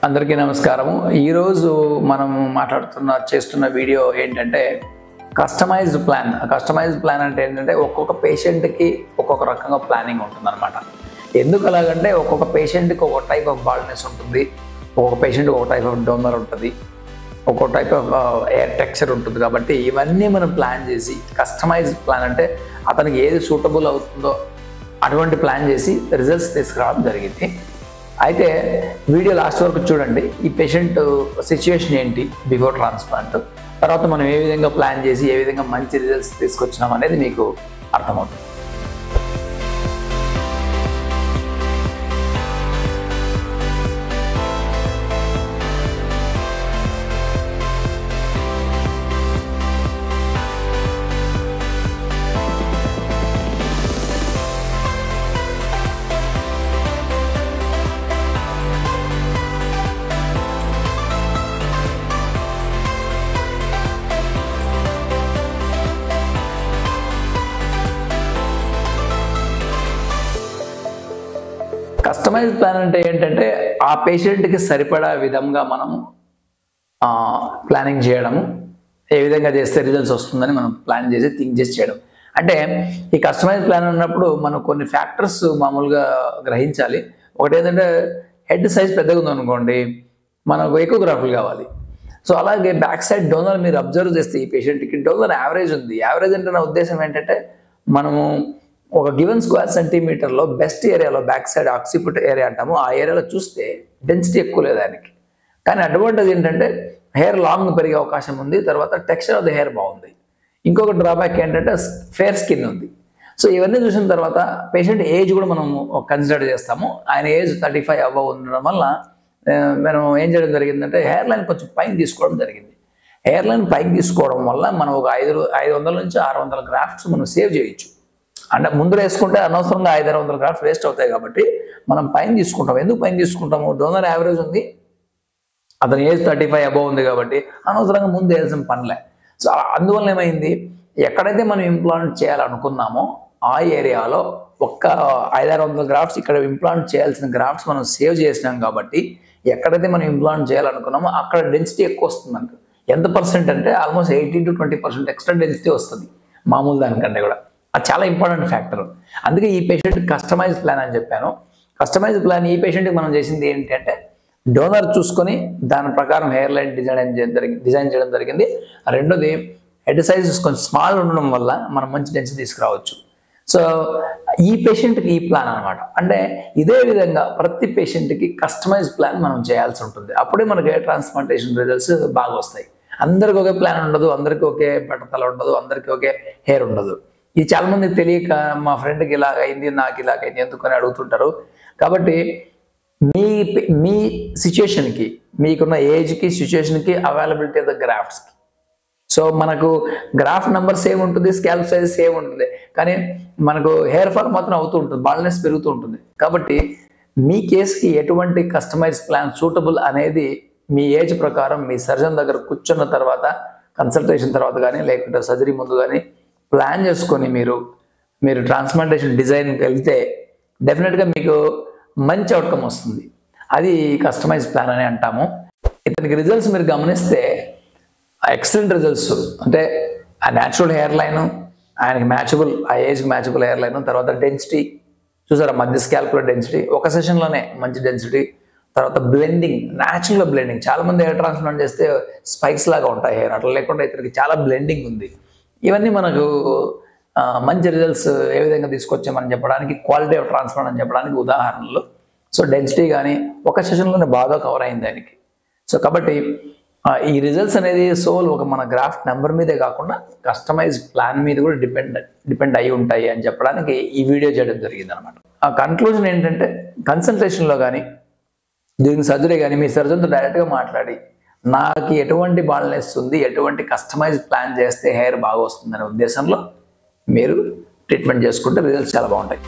అందరికీ నమస్కారము. ఈరోజు మనం చేస్తున్న వీడియో ఏంటంటే కస్టమైజ్డ్ ప్లాన్. కస్టమైజ్డ్ ప్లాన్ అంటే ఏంటంటే ఒక్కొక్క పేషెంట్కి ఒక్కొక్క రకంగా ప్లానింగ్ ఉంటుందన్నమాట. ఎందుకు అలాగంటే ఒక్కొక్క పేషెంట్కి ఒక టైప్ ఆఫ్ బాల్నెస్ ఉంటుంది, ఒక్కొక్క పేషెంట్కి ఒక టైప్ ఆఫ్ డోనర్ ఉంటుంది, ఒక్కొక్క టైప్ ఆఫ్ ఎయిర్ టెక్స్చర్ ఉంటుంది. కాబట్టి ఇవన్నీ మనం ప్లాన్ చేసి కస్టమైజ్డ్ ప్లాన్ అంటే అతనికి ఏది సూటబుల్ అవుతుందో అటువంటి ప్లాన్ చేసి రిజల్ట్స్ తీసుకురావడం జరిగింది. అయితే వీడియో లాస్ట్ వరకు చూడండి. ఈ పేషెంట్ సిచ్యువేషన్ ఏంటి బిఫోర్ ట్రాన్స్ప్లాంట్, తర్వాత మనం ఏ విధంగా ప్లాన్ చేసి ఏ విధంగా మంచి రిజల్ట్స్ తీసుకొచ్చినాం అనేది మీకు అర్థమవుతుంది. కస్టమైజ్ ప్లాన్ అంటే ఏంటంటే ఆ పేషెంట్కి సరిపడా విధంగా మనము ప్లానింగ్ చేయడము, ఏ విధంగా చేస్తే రిజల్ట్స్ వస్తుందని మనం ప్లాన్ చేసి థింక్ చేసి చేయడం. అంటే ఈ కస్టమైజ్ ప్లాన్ ఉన్నప్పుడు మనం కొన్ని ఫ్యాక్టర్స్ మామూలుగా గ్రహించాలి. ఒకటి ఏంటంటే హెడ్ సైజ్ పెద్దగా ఉందనుకోండి, మనకు ఎక్కువ గ్రాఫ్లు కావాలి. సో అలాగే బ్యాక్ సైడ్ డోనర్ మీరు అబ్జర్వ్ చేస్తే ఈ పేషెంట్కి డోనర్ యావరేజ్ ఉంది. యావరేజ్ అంటే నా ఉద్దేశం ఏంటంటే మనము ఒక గివెన్ స్క్వేర్ సెంటీమీటర్లో బెస్ట్ ఏరియాలో బ్యాక్ సైడ్ ఆక్సిపిట్ ఏరియా అంటాము, ఆ ఏరియాలో చూస్తే డెన్సిటీ ఎక్కువ లేదు దానికి. కానీ అడ్వాంటేజ్ ఏంటంటే హెయిర్ లాంగ్ పెరిగే అవకాశం ఉంది, తర్వాత టెక్స్చర్ ఆఫ్ ద హెయిర్ బాగుంది. ఇంకొక డ్రాబ్యాక్ ఏంటంటే ఫేర్ స్కిన్ ఉంది. సో ఇవన్నీ చూసిన తర్వాత పేషెంట్ ఏజ్ కూడా మనం కన్సిడర్ చేస్తాము. ఆయన ఏజ్ 35 అబవ్ ఉండడం వల్ల మనం ఏం చేయడం జరిగిందంటే హెయిర్ లైన్ కొంచెం పైకి తీసుకోవడం జరిగింది. హెయిర్ లైన్ పైకి తీసుకోవడం వల్ల మనం ఒక 500 నుంచి 600 గ్రాఫ్ట్స్ మనం సేవ్ చేయొచ్చు. అంటే ముందు వేసుకుంటే అనవసరంగా 500-600 గ్రాఫ్ట్స్ వేస్ట్ అవుతాయి. కాబట్టి మనం పైన తీసుకుంటాం. ఎందుకు పైన తీసుకుంటాము? డోనర్ యావరేజ్ ఉంది, అతని ఏజ్ 35 అబవ్ ఉంది కాబట్టి అనవసరంగా ముందు వేయాల్సిన పనిలే. సో అందువల్ల ఏమైంది, ఎక్కడైతే మనం ఇంప్లాంట్ చేయాలనుకున్నామో ఆ ఏరియాలో ఒక్క 500-600 గ్రాఫ్ట్స్ ఇక్కడ ఇంప్లాంట్ చేయాల్సిన గ్రాఫ్ట్స్ మనం సేవ్ చేసినాం. కాబట్టి ఎక్కడైతే మనం ఇంప్లాంట్ చేయాలనుకున్నామో అక్కడ డెన్సిటీ ఎక్కువ వస్తుంది. మనకు ఎంత పర్సెంట్ అంటే ఆల్మోస్ట్ 18 to 20% ఎక్స్ట్రా డెన్సిటీ వస్తుంది మామూలు దానికంటే కూడా. అది చాలా ఇంపార్టెంట్ ఫ్యాక్టర్. అందుకే ఈ పేషెంట్ కస్టమైజ్ ప్లాన్ అని చెప్పాను. కస్టమైజ్ ప్లాన్ ఈ పేషెంట్కి మనం చేసింది ఏంటంటే డోనర్ చూసుకొని దాని ప్రకారం హెయిర్ లైన్ డిజైన్ చేయడం జరిగింది. రెండోది హెడ్ సైజ్ కొంచెం స్మాల్ ఉండడం వల్ల మనం మంచి డెన్సిటీ తీసుకురావచ్చు. సో ఈ పేషెంట్కి ఈ ప్లాన్ అనమాట. అంటే ఇదే విధంగా ప్రతి పేషెంట్కి కస్టమైజ్ ప్లాన్ మనం చేయాల్సి ఉంటుంది. అప్పుడే మనకి హెయిర్ ట్రాన్స్ప్లాంటేషన్ రిజల్ట్స్ బాగా వస్తాయి. అందరికి ఒకే ప్లాన్ ఉండదు, అందరికీ ఒకే బట్టతల ఉండదు, అందరికీ ఒకే హెయిర్ ఉండదు. ఇది చాలా మందికి తెలియక మా ఫ్రెండ్కి ఇలాగైంది, నాకు ఇలాగైంది ఎందుకని అడుగుతుంటారు. కాబట్టి మీ సిచ్యుయేషన్కి, మీకున్న ఏజ్కి, సిచ్యుయేషన్కి, అవైలబిలిటీ ఆఫ్ ద గ్రాఫ్ట్స్కి. సో మనకు గ్రాఫ్ నెంబర్ సేమ్ ఉంటుంది, స్కాల్ప్ సైజ్ సేమ్ ఉంటుంది, కానీ మనకు హెయిర్ ఫాల్ మాత్రం అవుతూ ఉంటుంది, బాల్నెస్ పెరుగుతూ ఉంటుంది. కాబట్టి మీ కేసుకి ఎటువంటి కస్టమైజ్ ప్లాన్ సూటబుల్ అనేది మీ ఏజ్ ప్రకారం మీ సర్జన్ దగ్గర కూర్చున్న తర్వాత, కన్సల్టేషన్ తర్వాత కానీ లేకుంటే సర్జరీ ముందు కానీ ప్లాన్ చేసుకొని మీరు ట్రాన్స్ప్లాంటేషన్ డిజైన్కి వెళ్తే డెఫినెట్గా మీకు మంచి అవుట్కమ్ వస్తుంది. అది కస్టమైజ్ ప్లాన్ అని అంటాము. ఇతనికి రిజల్ట్స్ మీరు గమనిస్తే ఎక్సలెంట్ రిజల్ట్స్. అంటే ఆ న్యాచురల్ హెయిర్ లైన్, ఆయనకి మ్యాచబుల్, ఆ ఏజ్కి మ్యాచబుల్ హెయిర్ లైన్, తర్వాత డెన్సిటీ చూసారా, మధ్య స్కాల్ప్లో డెన్సిటీ ఒక సెషన్లోనే మంచి డెన్సిటీ, తర్వాత బ్లెండింగ్, న్యాచురల్గా బ్లెండింగ్. చాలామంది హెయిర్ ట్రాన్స్ప్లాంట్ చేస్తే స్పైక్స్ లాగా ఉంటాయి హెయిర్, అట్లా లేకుండా ఇతనికి చాలా బ్లెండింగ్ ఉంది. ఇవన్నీ మనకు మంచి రిజల్ట్స్ ఏ విధంగా తీసుకొచ్చామని చెప్పడానికి, క్వాలిటీ ఆఫ్ ట్రాన్స్ప్లాంట్ అని చెప్పడానికి ఉదాహరణలు. సో డెన్సిటీ కానీ ఒక సెషన్లోనే బాగా కవర్ అయింది దానికి. సో కాబట్టి ఈ రిజల్ట్స్ అనేది ఒక మన గ్రాఫ్ట్ నెంబర్ మీదే కాకుండా కస్టమైజ్ ప్లాన్ మీద కూడా డిపెండ్ అయి ఉంటాయి అని చెప్పడానికి ఈ వీడియో చేయడం జరిగింది అనమాట. ఆ కన్క్లూజన్ ఏంటంటే కన్సల్టేషన్లో కానీ డ్యూరింగ్ సర్జరీ కానీ మీ సర్జన్తో డైరెక్ట్గా మాట్లాడి నాకు ఎటువంటి బాల్నెస్ ఉంది, ఎటువంటి కస్టమైజ్ ప్లాన్ చేస్తే హెయిర్ బాగా వస్తుందనే ఉద్దేశంలో మీరు ట్రీట్మెంట్ చేసుకుంటే రిజల్ట్స్ చాలా బాగుంటాయి.